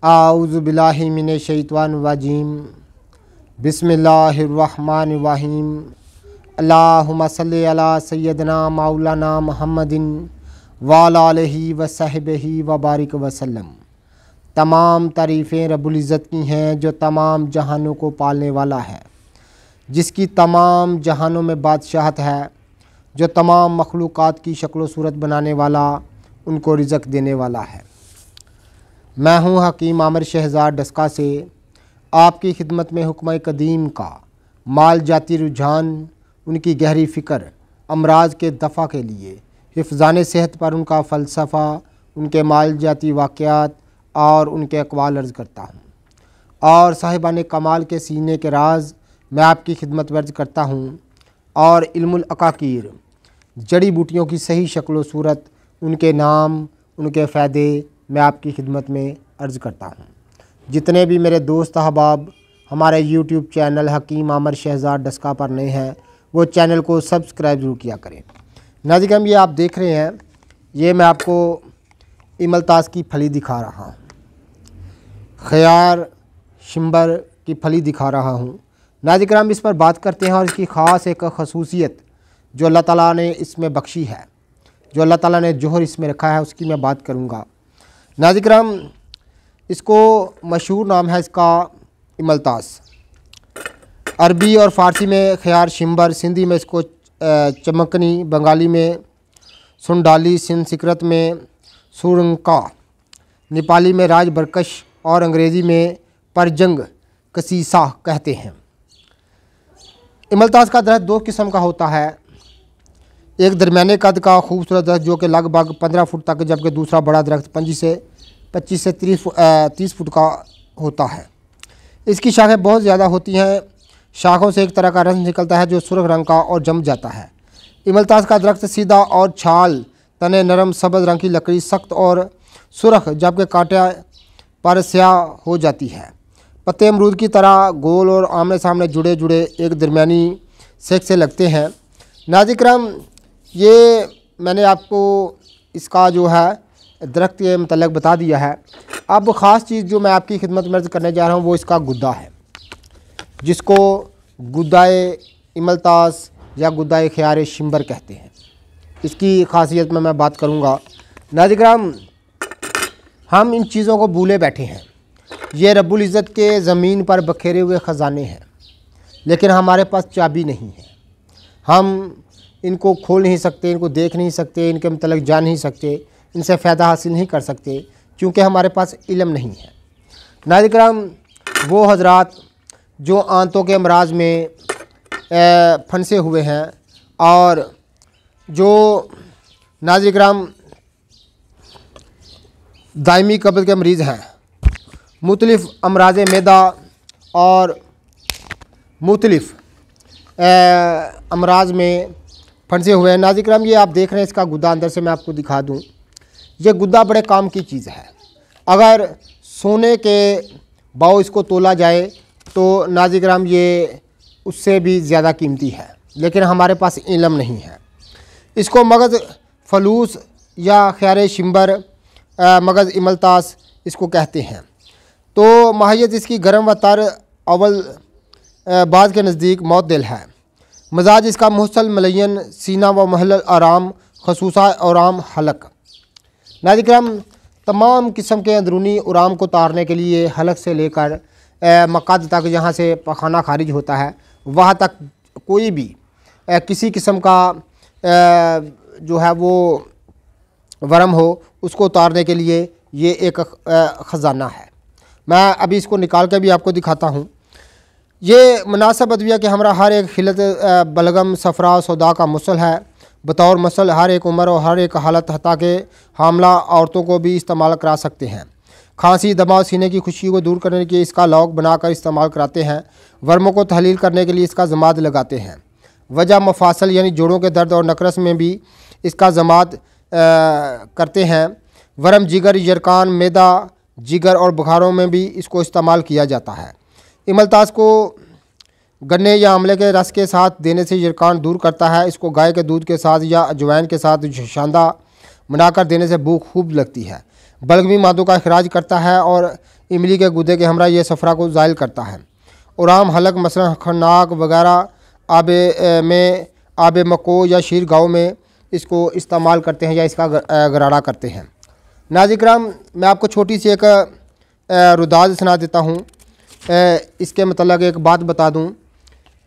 आऊज़ु बिल्लाहि मिनश शैतानिर रजीम। बिस्मिल्लाहिर्रहमानिर्रहीम। अल्लाहुम्मा सल्लि अला सय्यदना मौलाना मुहम्मदिन व अला आलिहि व सहबिहि व बारिक वसल्लम। तमाम तारीफ़ें रब्बुल इज़्ज़त की हैं जो तमाम जहानों को पालने वाला है, जिसकी तमाम जहानों में बादशाहत है, जो तमाम मखलूक़ात की शक्ल व सूरत बनाने वाला, उनको रिज़्क़ देने वाला है। मैं हूँ हकीम आमिर शहज़ाद डस्का से आपकी खिदमत में हुक्म कदीम का माल जाती रुझान, उनकी गहरी फ़िक्र, अमराज के दफ़ा के लिए हिफ़्ज़ान सेहत पर उनका फ़लसफ़ा, उनके माल जाती वाक़यात और उनके अक़वाल अर्ज़ करता हूँ और साहिबान कमाल के सीने के राज मैं आपकी खिदमत में अर्ज़ करता हूँ और इल्मुल अकाकीर, जड़ी बूटियों की सही शक्ल व सूरत, उनके नाम, उनके फ़ायदे मैं आपकी खिदमत में अर्ज़ करता हूँ। जितने भी मेरे दोस्त अहबाब हमारे यूट्यूब चैनल हकीम आमिर शहज़ाद डस्का पर नए हैं, वो चैनल को सब्सक्राइब ज़रूर किया करें। नाज़रीन, ये आप देख रहे हैं, ये मैं आपको इमलतास की फली दिखा रहा हूँ, ख़यार शिम्बर की फली दिखा रहा हूँ। नाज़रीन, हम इस पर बात करते हैं और इसकी ख़ास एक खसूसियत जो अल्लाह ताला ने इसमें बख्शी है, जो अल्लाह ताला ने जोहर इसमें रखा है, उसकी मैं बात करूँगा। नाज़रीन, इसको मशहूर नाम है इसका इमलतास। अरबी और फ़ारसी में ख़यार शिम्बर, सिंधी में इसको चमकनी, बंगाली में सुंडाली, संस्कृत में सुरंका, नेपाली में राज बरकश और अंग्रेज़ी में परजंग कसीसा कहते हैं। इमलतास का दरख्त दो किस्म का होता है, एक दरमियाने कद का खूबसूरत दरख्त जो कि लगभग 15 फुट तक, जबकि दूसरा बड़ा दरख्त 25 से 30 फुट का होता है। इसकी शाखें बहुत ज़्यादा होती हैं। शाखों से एक तरह का रस निकलता है जो सुर्ख रंग का और जम जाता है। इमलतास का दरख्त सीधा और छाल, तने नरम सब्ज़ रंग की लकड़ी सख्त और सुर्ख, जबकि कांटे पर स्याह हो जाती है। पत्ते अमरूद की तरह गोल और आमने सामने जुड़े जुड़े एक दरमियानी सेक से लगते हैं। नाज़रीन, ये मैंने आपको इसका जो है दरख्त के मतलब बता दिया है। अब ख़ास चीज़ जो मैं आपकी खिदमत में अर्ज़ करने जा रहा हूँ वो इसका गुद्दा है, जिसको गुद्दाए इमलतास या गुद्दाए ख़यार शिम्बर कहते हैं। इसकी खासियत में मैं बात करूँगा। नाज़रीन, हम इन चीज़ों को भूले बैठे हैं। ये रब्बुल इज़्ज़त के ज़मीन पर बखेरे हुए ख़जाने हैं, लेकिन हमारे पास चाबी नहीं है। हम इनको खोल नहीं सकते, इनको देख नहीं सकते, इनके मतलब जान नहीं सकते, इनसे फ़ायदा हासिल नहीं कर सकते, क्योंकि हमारे पास इल्म नहीं है। नाज़रीन, वो हज़रात जो आंतों के अमराज में फंसे हुए हैं और जो नाज़रीन दायमी कब्ज़ के मरीज़ हैं, मुख्तलिफ़ अमराज़ मैदा और मुख्तलिफ़ अमराज में फंसे हुए हैं। नाज़रीन, ये आप देख रहे हैं, इसका गुद्दा अंदर से मैं आपको दिखा दूं। ये गुद्दा बड़े काम की चीज़ है। अगर सोने के भाव इसको तोला जाए तो नाज़रीन ये उससे भी ज़्यादा कीमती है, लेकिन हमारे पास इल्म नहीं है। इसको मगज़ फलूस या ख़यार शिम्बर, मगज़ इमलतास इसको कहते हैं। तो माहियत इसकी गर्म व तर अव्वल बाज़ के नज़दीक मौतदिल है। मजाज इसका मुहसल मलयन, सीना व महल आराम, खसूसा आराम हलक। नाज़रीन, तमाम किस्म के अंदरूनी आराम को तारने के लिए हलक से लेकर मक़ाद तक, जहाँ से पखाना खारिज होता है, वहाँ तक कोई भी किसी किस्म का जो है वो वरम हो, उसको उतारने के लिए ये एक ख़जाना है। मैं अभी इसको निकाल के भी आपको दिखाता हूँ। ये मुनासिब अदविया के हमरा हर एक खिलत बलगम सफ़रा सौदा का मुसल है। बतौर मसल हर एक उम्र और हर एक हालत हता के हामला औरतों को भी इस्तेमाल करा सकते हैं। खांसी, दमा, सीने की खुशी को दूर करने के लिए इसका लौक बनाकर इस्तेमाल कराते हैं। वर्मों को तहलील करने के लिए इसका जमाद लगाते हैं। वजह मफासल यानी जोड़ों के दर्द और नकरस में भी इसका जमात करते हैं। वरम, जिगर, यरकान, मैदा, जिगर और बुखारों में भी इसको इस्तेमाल किया जाता है। इमलतास को गन्ने या आंवले के रस के साथ देने से यरकान दूर करता है। इसको गाय के दूध के साथ या अजवाइन के साथ शांदा बनाकर देने से भूख खूब लगती है। बलगमी मादों का अखराज करता है और इमली के गुदे के हमरा ये सफ़रा को ज़ायल करता है। और आम हलक मसलन खन्नाक वगैरह आब मको या शीर गाँव में इसको इस्तेमाल करते हैं या इसका गरारा करते हैं। नाज़रीन, मैं आपको छोटी सी एक रुदाद सुना देता हूँ। इसके मतलब एक बात बता दूँ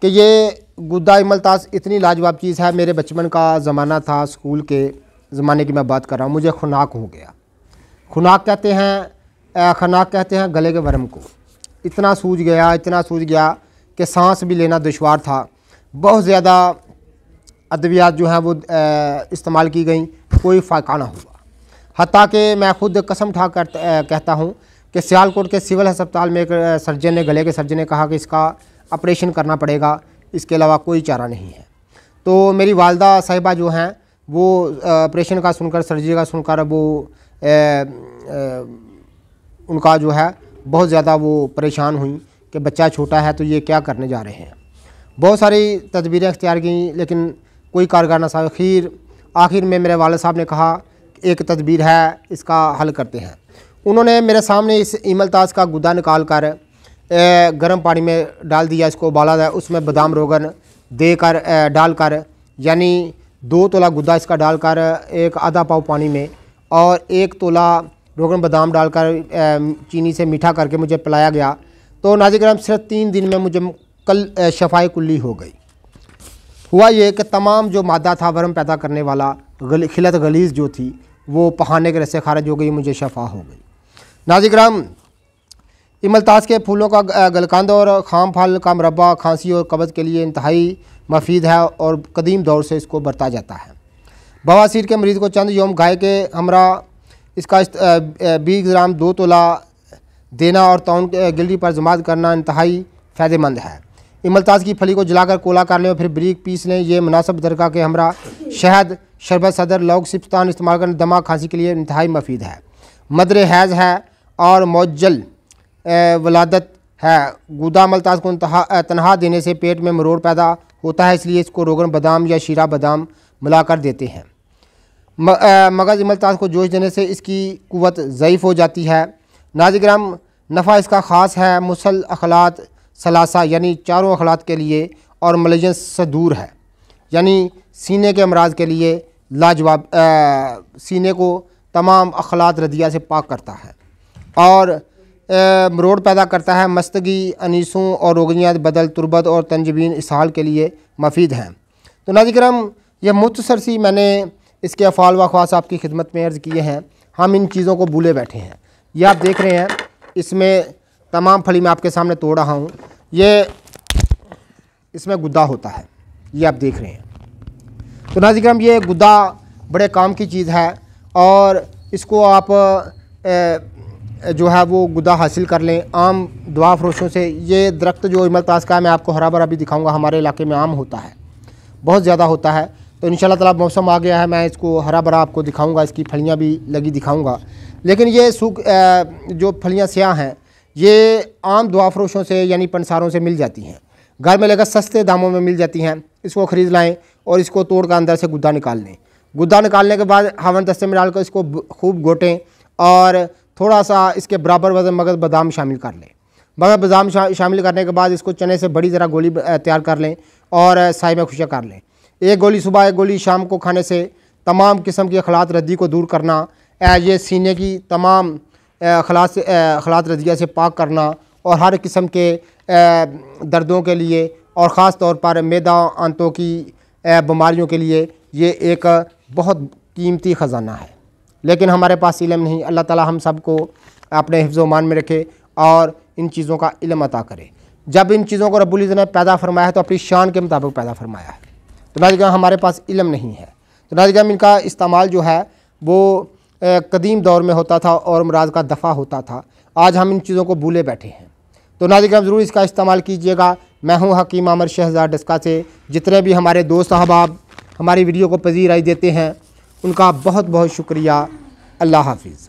कि ये गुद्दा इमलतास इतनी लाजवाब चीज़ है। मेरे बचपन का ज़माना था, स्कूल के ज़माने की मैं बात कर रहा हूँ। मुझे खुनाक हो गया। खुनाक कहते हैं, खनाक कहते हैं गले के वर्म को। इतना सूज गया कि सांस भी लेना दुश्वार था। बहुत ज़्यादा अद्वियात जो हैं वो इस्तेमाल की गई, कोई फ़ायदा ना हुआ। हत्ता कि मैं ख़ुद कसम ठा कर कहता हूँ कि सियालकोट के सिविल अस्पताल में एक सर्जन ने, गले के सर्जन ने कहा कि इसका ऑपरेशन करना पड़ेगा, इसके अलावा कोई चारा नहीं है। तो मेरी वालदा साहिबा जो हैं वो ऑपरेशन का सुनकर, सर्जरी का सुनकर वो उनका जो है बहुत ज़्यादा वो परेशान हुई कि बच्चा छोटा है तो ये क्या करने जा रहे हैं। बहुत सारी तदबीरें इख्तियार की लेकिन कोई कारगर ना साबित। आखिर में मेरे वालिद साहब ने कहा एक तदबीर है, इसका हल करते हैं। उन्होंने मेरे सामने इस इमलतास का गुदा निकाल कर गर्म पानी में डाल दिया, इसको उबाला है, उसमें बादाम रोगन देकर डालकर, यानी 2 तोला गुदा इसका डालकर एक आधा पाव पानी में और 1 तोला रोगन बादाम डालकर चीनी से मीठा करके मुझे पिलाया गया। तो नाज़रीन, सिर्फ 3 दिन में मुझे शफाए कुल्ली हो गई। हुआ ये कि तमाम जो मादा था वर्म पैदा करने वाला, खिलत गलीज़ जो थी वो पहाने के रस्से खारिज हो गई, मुझे शफा हो गई। नाज़रीन, इमलतास के फूलों का गलकंद और खाम फल का मुरब्बा खांसी और कब्ज़ के लिए इंतहाई मफीद है और कदीम दौर से इसको बरता जाता है। बवासीर के मरीज़ को चंद योम गाय के हमरा इसका 20 ग्राम 2 तोला देना और तौन गिल्डी पर जमात करना इंतहाई फ़ायदेमंद है। इमलतास की फली को जलाकर कोला कर लें और फिर बारीक पीस लें। ये मुनासिब दरका के हमरा शहद, शरबत सदर, लौंग, सिप्तान इस्तेमाल कर दमा खांसी के लिए इंतहाई मफीद है। मदर हैज़ है और मौजल वलादत है। गुदा इमलतास को तनहा देने से पेट में मरोड़ पैदा होता है, इसलिए इसको रोगन बादाम या शीरा बादाम मिलाकर देते हैं। मगज़ इमलतास को जोश देने से इसकी कुव्वत ज़ईफ़ हो जाती है। नाज़रीन, नफ़ा इसका ख़ास है मुसल अखलात सलासा यानी चारों अखलात के लिए और मलजन से दूर है, यानी सीने के अमराज के लिए लाजवाब, सीने को तमाम अखलात रदिया से पाक करता है और मरोड़ पैदा करता है। मस्तगी, अनीसों और रोगियात बदल, तुरबत और तंजबीन इसहाल के लिए मफीद हैं। तो नाज़रीन, यह मुख्तसर सी मैंने इसके अफ़ाल व ख़वास आपकी खिदमत में अर्ज़ किए हैं। हम इन चीज़ों को भूले बैठे हैं। ये आप देख रहे हैं, इसमें तमाम फली मैं आपके सामने तोड़ रहा हूँ। ये इसमें गुद्दा होता है, ये आप देख रहे हैं। तो नाज़रीन, ये गुद्दा बड़े काम की चीज़ है और इसको आप जो है वो गुद्दा हासिल कर लें आम दुआ फरोशों से। ये दरख्त जो इमलतास का है मैं आपको हरा भरा भी दिखाऊंगा। हमारे इलाके में आम होता है, बहुत ज़्यादा होता है। तो इंशाल्लाह ताला मौसम आ गया है, मैं इसको हरा भरा आपको दिखाऊंगा, इसकी फलियाँ भी लगी दिखाऊंगा। लेकिन ये जो फलियाँ स्याह हैं ये आम दुआ फरोशों से यानी पंसारों से मिल जाती हैं, घर में लेकर सस्ते दामों में मिल जाती हैं। इसको ख़रीद लाएँ और इसको तोड़ कर अंदर से गुद्दा निकाल लें। गुद्दा निकालने के बाद हवन दस्ते में डालकर इसको खूब घोटें और थोड़ा सा इसके बराबर वजन मगज़ बादाम शामिल कर लें। मगज़ बादाम शामिल करने के बाद इसको चने से बड़ी तरह गोली तैयार कर लें और साए में खुशक कर लें। 1 गोली सुबह, 1 गोली शाम को खाने से तमाम किस्म की अखलात रद्दी को दूर करना, ये सीने की तमाम अखलात रद्दिया से पाक करना और हर किस्म के दर्दों के लिए और ख़ास तौर पर मैदा आंतों की बीमारियों के लिए ये एक बहुत कीमती ख़जाना है। लेकिन हमारे पास इल्म नहीं। अल्लाह ताला हम सब को अपने हिफ्ज़ व मान में रखे और इन चीज़ों का इल्म अता करे। जब इन चीज़ों को रब्बुल इज़्ज़त ने पैदा फरमाया है तो अपनी शान के मुताबिक पैदा फरमाया है। तो नाज़रीन, हमारे पास इल्म नहीं है। तो नाज़रीन, इनका इस्तेमाल जो है वो कदीम दौर में होता था और अमराज का दफ़ा होता था। आज हम इन चीज़ों को भूले बैठे हैं। तो नाज़रीन, ज़रूर इसका इस्तेमाल कीजिएगा। मैं हूँ हकीम आमर शहज़ाद डस्का से। जितने भी हमारे दोस्त अहबाब हमारी वीडियो को पज़ीराई देते हैं उनका बहुत बहुत शुक्रिया। अल्लाह हाफ़िज़।